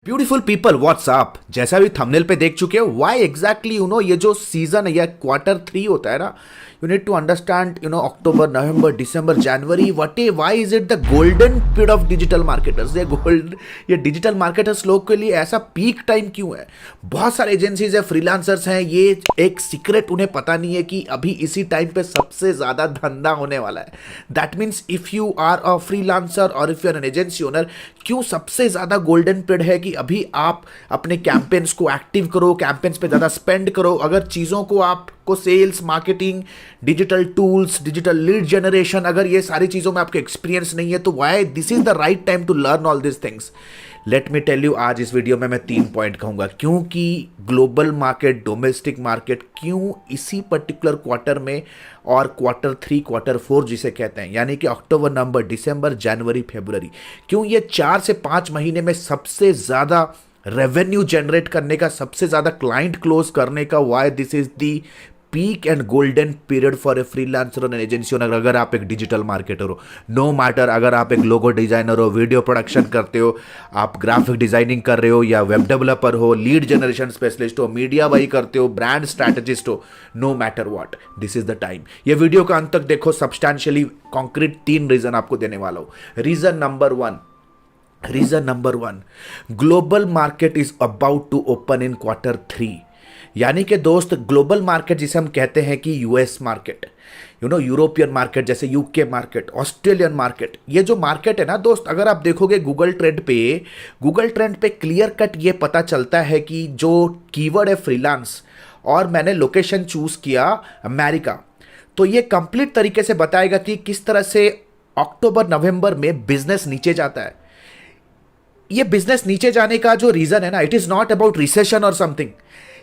Beautiful people WhatsApp, जैसा भी thumbnail पे देख चुके हो, व्हाई एग्जैक्टली ये जो सीजन है या क्वार्टर 3 होता है ना, you need to understand October, November, December, January, why is it the golden period of digital marketers. ये डिजिटल मार्केटर्स लोग के लिए ऐसा पीक टाइम क्यों है? बहुत सारे एजेंसीज है, फ्रीलांसर्स हैं, ये एक सीक्रेट उन्हें पता नहीं है कि अभी इसी टाइम पे सबसे ज्यादा धंधा होने वाला है। That means if you are a freelancer और if you are an agency owner, क्यों सबसे ज्यादा गोल्डन पीरियड है कि अभी आप अपने कैंपेन्स को एक्टिव करो, कैंपेन्स पे ज़्यादा स्पेंड करो। अगर चीज़ों को आपको sales, marketing, digital tools, digital lead generation, अगर ये सारी चीज़ों में आपके एक्सपीरियंस नहीं है तो why this is the right time to learn all this things. Let me tell you, आज इस वीडियो में मैं 3 पॉइंट कहूँगा क्योंकि ग्लोबल मार्केट, डोमेस्टिक मार्केट क्यों इसी पर्टिकुलर क्वार्टर में और क्वार्टर 3, क्वार्टर 4 जिसे कहते हैं, यानी कि अक्टूबर, नवंबर, दिसंबर, जनवरी, फरवरी, क्यों ये 4 से 5 महीने में सबसे ज़्यादा रेवेन्यू जनरेट करने का, सबसे ज़्यादा क्लाइंट क्लोज करने का, why this is the peak and golden period for a freelancer और एन एजेंसी ओनर। अगर आप एक डिजिटल मार्केटर हो, नो मैटर अगर आप एक लोगो डिजाइनर हो, वीडियो प्रोडक्शन करते हो, आप ग्राफिक डिजाइनिंग कर रहे हो या वेब डेवलपर हो, लीड जनरेशन स्पेशलिस्ट हो, मीडिया बाई करते हो, ब्रांड स्ट्रैटेजिस्ट हो, no matter what, this is the time. ये वीडियो का अंत तक देखो, सब्सटैंशियली कॉन्क्रीट 3 रीजन आपको देने वाला हूं। Reason number one, global market is about to open in quarter 3। यानी कि दोस्त, ग्लोबल मार्केट जिसे हम कहते हैं कि यूएस मार्केट, यूरोपियन मार्केट, जैसे यूके मार्केट, ऑस्ट्रेलियन मार्केट, ये जो मार्केट है ना दोस्त, अगर आप देखोगे गूगल ट्रेंड पे क्लियर कट ये पता चलता है कि जो कीवर्ड है फ्रीलांस और मैंने लोकेशन चूज किया अमेरिका, तो ये कंप्लीट तरीके से बताएगा कि किस तरह से अक्टूबर, नवंबर में बिजनेस नीचे जाता है। ये बिजनेस नीचे जाने का जो रीजन है ना, it is not about recession और something,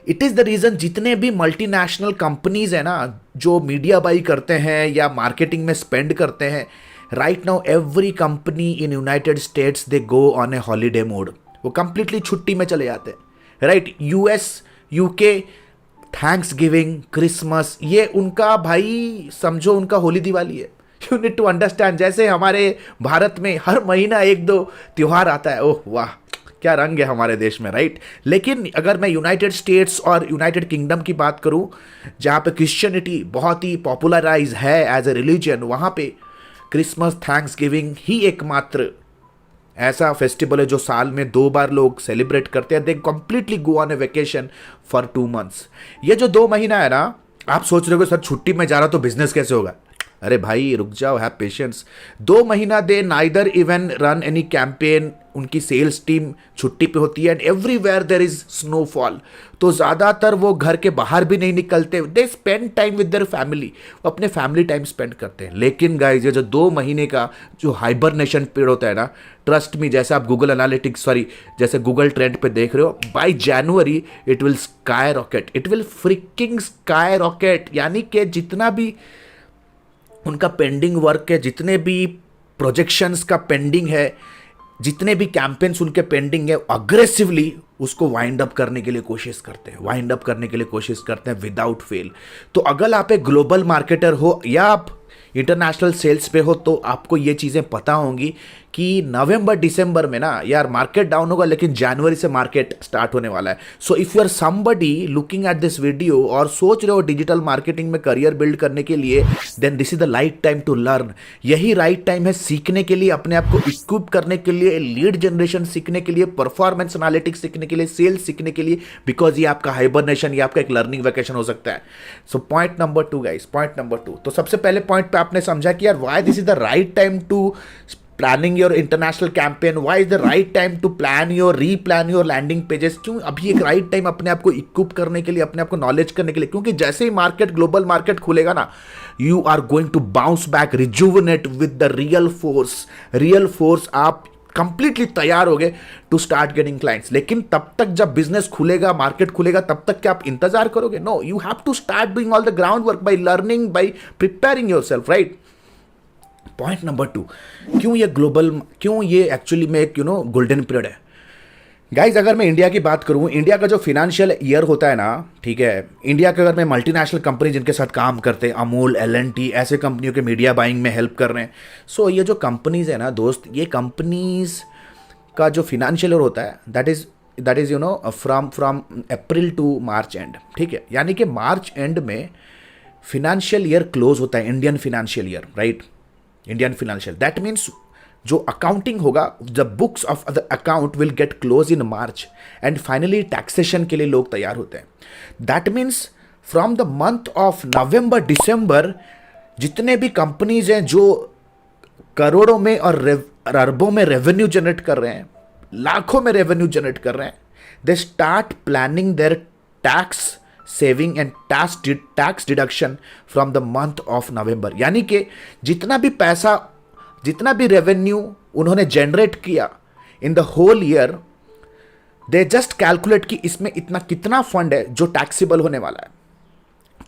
it is the reason जितने भी मल्टीनेशनल कंपनीज है ना, जो मीडिया बाई करते हैं या मार्केटिंग में स्पेंड करते हैं, right now every company in United states they go on A holiday mode. वो कंप्लीटली छुट्टी में चले जाते हैं, right. US, UK, thanks giving, Christmas, ये उनका भाई समझो उनका होली दिवाली है। यू नीड टू अंडरस्टैंड, जैसे हमारे भारत में हर महीना 1-2 त्योहार आता है, ओह वाह क्या रंग है हमारे देश में, राइट। लेकिन अगर मैं यूनाइटेड स्टेट्स और यूनाइटेड किंगडम की बात करूं, जहां पे क्रिश्चियनिटी बहुत ही पॉपुलराइज है एज ए रिलीजन, वहां पे क्रिसमस, थैंक्स गिविंग ही एकमात्र ऐसा फेस्टिवल है जो साल में 2 बार लोग सेलिब्रेट करते हैं। दे completely go on A vacation for 2 months. ये जो 2 महीना है ना, आप सोच रहे हो सर छुट्टी में जा रहा तो बिजनेस कैसे होगा? अरे भाई रुक जाओ, हैव पेशेंस। 2 महीना they neither even run any campaign, उनकी सेल्स टीम छुट्टी पे होती है and everywhere there is snowfall, तो ज़्यादातर वो घर के बाहर भी नहीं निकलते। They spend time with their family, वो अपने फैमिली टाइम स्पेंड करते हैं। लेकिन गाइज, ये जो 2 महीने का जो हाइबरनेशन पीरियड होता है ना, ट्रस्ट मी, जैसे आप जैसे गूगल ट्रेंड पे देख रहे हो, by January it will sky rocket, it will fricking sky rocket. यानी कि जितना भी उनका पेंडिंग वर्क है, जितने भी प्रोजेक्शंस का पेंडिंग है, जितने भी कैंपेन्स उनके पेंडिंग है, अग्रेसिवली उसको वाइंड अप करने के लिए कोशिश करते हैं विदाउट फेल। तो अगर आप एक ग्लोबल मार्केटर हो या आप इंटरनेशनल सेल्स पे हो, तो आपको ये चीज़ें पता होंगी कि नवंबर, दिसंबर में ना यार मार्केट डाउन होगा, लेकिन जनवरी से मार्केट स्टार्ट होने वाला है। So if you are somebody looking at this video और सोच रहे हो डिजिटल मार्केटिंग में करियर बिल्ड करने के लिए, then this is the right time to learn. यही राइट टाइम है सीखने के लिए, अपने आप को इक्विप करने के लिए, लीड जनरेशन सीखने के लिए, परफॉर्मेंस एनालिटिक्स सीखने के लिए, सेल्स सीखने के लिए, बिकॉज ये आपका हाइबरनेशन, ये आपका एक लर्निंग वैकेशन हो सकता है। So point number 2 guys, point number 2, तो सबसे पहले पॉइंट पे आपने समझा कि यार why this is the right time to planning your international campaign, why is the right time to plan your replan your landing pages. क्यों अभी एक राइट टाइम अपने आप को इक्विप करने के लिए, अपने आप को नॉलेज करने के लिए? क्योंकि जैसे ही मार्केट, ग्लोबल मार्केट खुलेगा ना, you are going to bounce back, rejuvenate with the real force. आप कंप्लीटली तैयार हो गए टू स्टार्ट गेटिंग क्लाइंट्स। लेकिन तब तक जब बिजनेस खुलेगा, मार्केट खुलेगा, तब तक क्या आप इंतजार करोगे? No, you have to start doing all the ground work by learning, by preparing yourself, right. Point number 2, क्यों ये एक्चुअली में एक गोल्डन पीरियड है गाइज। अगर मैं इंडिया की बात करूं, इंडिया का जो फाइनेंशियल ईयर होता है ना, ठीक है, इंडिया का अगर मैं मल्टीनेशनल कंपनी जिनके साथ काम करते हैं, अमूल, L&T, ऐसे कंपनियों के मीडिया बाइंग में हेल्प कर रहे हैं। सो ये जो कंपनीज है ना दोस्त, ये कंपनीज का जो फाइनेंशियल ईयर होता है that is from April to March end, ठीक है। यानी कि मार्च एंड में फिनेंशियल ईयर क्लोज होता है, Indian financial year, right, Indian financial. That means जो अकाउंटिंग होगा, the books of the account will get close in March end finally taxation के लिए लोग तैयार होते हैं। That means from the month of November December जितने भी कंपनीज हैं जो करोड़ों में और अरबों में रेवेन्यू जनरेट कर रहे हैं, लाखों में रेवेन्यू जनरेट कर रहे हैं, they start planning their tax saving and tax deduction from the month of November. यानी कि जितना भी पैसा, जितना भी रेवेन्यू उन्होंने जनरेट किया in the whole year, they just calculate कि इसमें इतना कितना फंड है जो टैक्सेबल होने वाला है,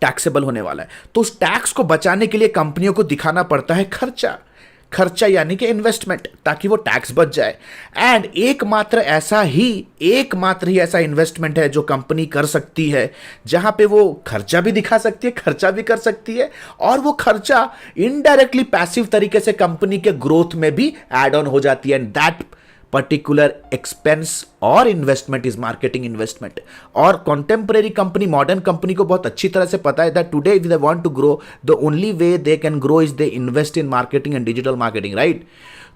टैक्सेबल होने वाला है। तो उस टैक्स को बचाने के लिए कंपनियों को दिखाना पड़ता है खर्चा, खर्चा यानी कि इन्वेस्टमेंट, ताकि वो टैक्स बच जाए। एंड एकमात्र ही ऐसा इन्वेस्टमेंट है जो कंपनी कर सकती है जहां पे वो खर्चा भी दिखा सकती है, खर्चा भी कर सकती है, और वो खर्चा इनडायरेक्टली पैसिव तरीके से कंपनी के ग्रोथ में भी एड ऑन हो जाती है। एंड दैट पर्टिकुलर एक्सपेंस और इन्वेस्टमेंट इज मार्केटिंग इन्वेस्टमेंट। और कॉन्टेम्परेरी कंपनी, मॉडर्न कंपनी को बहुत अच्छी तरह से पता है that today if they want to grow, the only way they can grow is they invest in marketing and digital marketing, right.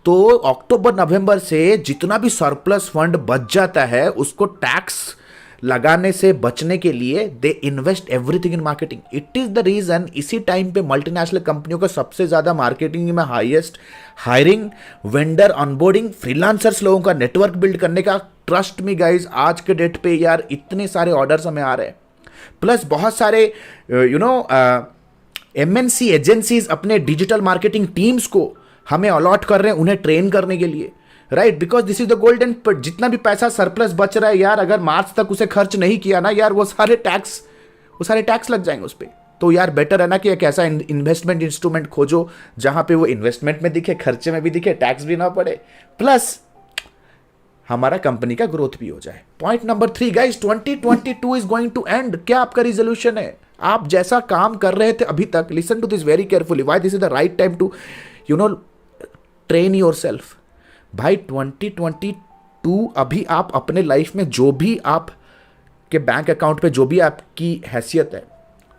तो अक्टूबर नवंबर से जितना भी सरप्लस फंड बच जाता है उसको टैक्स लगाने से बचने के लिए they invest everything in marketing. It is the reason इसी टाइम पे मल्टीनेशनल कंपनियों का सबसे ज्यादा मार्केटिंग में highest hiring, vendor onboarding, freelancers लोगों का नेटवर्क बिल्ड करने का। ट्रस्ट मी गाइज, आज के डेट पे यार इतने सारे ऑर्डर्स हमें आ रहे हैं, प्लस बहुत सारे एमएनसी एजेंसीज अपने डिजिटल मार्केटिंग टीम्स को हमें अलॉट कर रहे हैं उन्हें ट्रेन करने के लिए, right, because this is the golden. जितना भी पैसा सरप्लस बच रहा है यार, अगर मार्च तक उसे खर्च नहीं किया ना यार, वो सारे टैक्स लग जाएंगे उस पर। तो यार बेटर है ना कि एक ऐसा इन्वेस्टमेंट इंस्ट्रूमेंट खोजो जहां पे वो इन्वेस्टमेंट में दिखे, खर्चे में भी दिखे, टैक्स भी ना पड़े, प्लस हमारा कंपनी का ग्रोथ भी हो जाए। Point number 3 guys, 2022 is going to end. क्या आपका रिजोल्यूशन है? आप जैसा काम कर रहे थे अभी तक, listen to this very carefully, why this is the right time to train yourself. भाई 2022 अभी आप अपने लाइफ में जो भी आप के बैंक अकाउंट पे जो भी आपकी हैसियत है,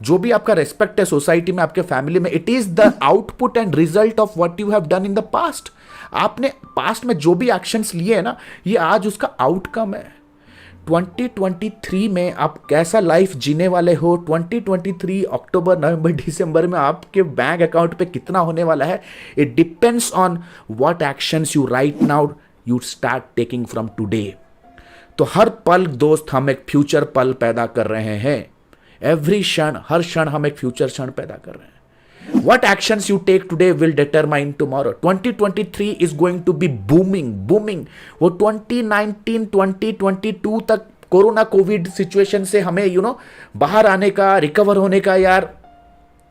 जो भी आपका रेस्पेक्ट है सोसाइटी में, आपके फैमिली में, it is the output and result of what you have done in the past. आपने पास्ट में जो भी एक्शंस लिए हैं ना, ये आज उसका आउटकम है। 2023 में आप कैसा लाइफ जीने वाले हो, 2023 अक्टूबर नवंबर दिसंबर में आपके बैंक अकाउंट पे कितना होने वाला है, it depends on what actions you right now you start taking from today. तो हर पल दोस्त हम एक फ्यूचर पल पैदा कर रहे हैं। एवरी क्षण, हर क्षण हम एक फ्यूचर क्षण पैदा कर रहे हैं। What actions you take today will determine tomorrow. 2023 is going to be booming. वो 2019, 2022 तक कोरोना कोविड सिचुएशन से हमें बाहर आने का, रिकवर होने का यार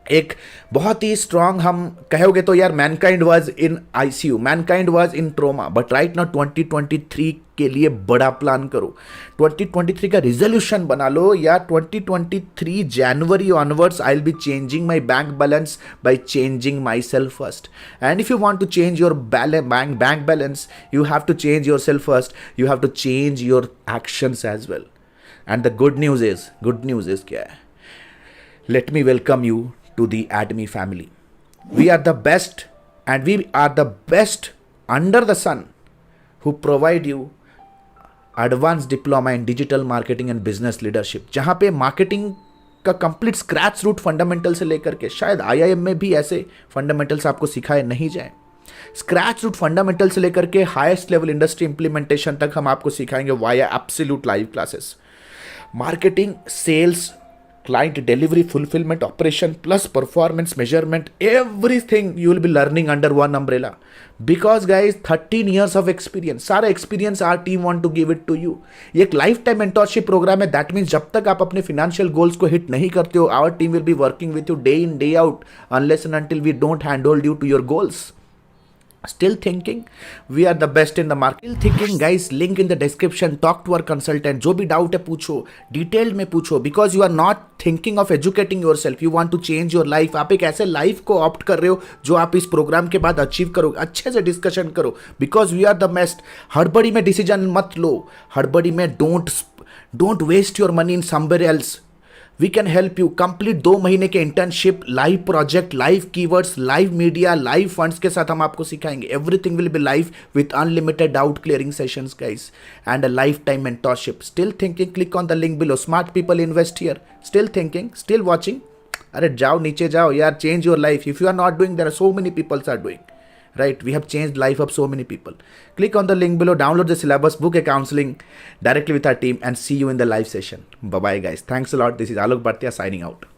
एक बहुत ही स्ट्रांग, हम कहोगे तो यार Mankind was in ICU, Mankind was in trauma, but right now 2023 के लिए बड़ा प्लान करो। 2023 का रिजोल्यूशन बना लो या 2023 January onwards I will be changing my bank balance by changing myself first. And if you want to change your bank balance, you have to change yourself first, you have to change your actions as well. And the good news is क्या है? Let me welcome you to the ADME family. We are the best and we are the best under the sun who provide you advanced diploma in digital marketing and business leadership, जहाँ पे marketing का complete scratch root fundamental से लेकर के, शायद IIM में भी ऐसे फंडामेंटल्स आपको सिखाए नहीं जाए, स्क्रैच रूट फंडामेंटल से लेकर के हाईएस्ट लेवल इंडस्ट्री इंप्लीमेंटेशन तक हम आपको सिखाएंगे via absolute live classes. Marketing, sales, client delivery, fulfillment, operation plus performance measurement, everything you will be learning under one umbrella, because guys 13 years of experience, सारा experience our team want to give it to you। ये एक life time mentorship programme है। That means जब तक आप अपने financial goals को hit नहीं करते हो, our team will be working with you day in day out unless and until we don't hand hold you to your goals. Still thinking? We are the best in the market. Still thinking guys, link in the description. Talk to our consultant. जो भी doubt है पूछो, detailed में पूछो, because you are not thinking of educating yourself, you want to change your life. आप एक ऐसे life को ऑप्ट कर रहे हो जो आप इस प्रोग्राम के बाद अचीव करोगे. अच्छे से डिस्कशन करो, because we are the best. हड़बड़ी में डिसीजन मत लो, हड़बड़ी में don't waste your money in somewhere else. We can help you. Complete 2 महीने के internship, live project, live keywords, live media, live funds के साथ हम आपको सिखाएंगे. Everything will be live with unlimited doubt clearing sessions guys and a lifetime mentorship. Still thinking? Click on the link below. Smart people invest here. Still thinking? Still watching? अरे जाओ नीचे जाओ यार. Change your life. If you are not doing, there are so many peoples are doing. Right, we have changed life of so many people. Click on the link below, download the syllabus, book a counseling directly with our team, and see you in the live session. Bye bye guys. Thanks a lot. This is Alok Bhatia signing out.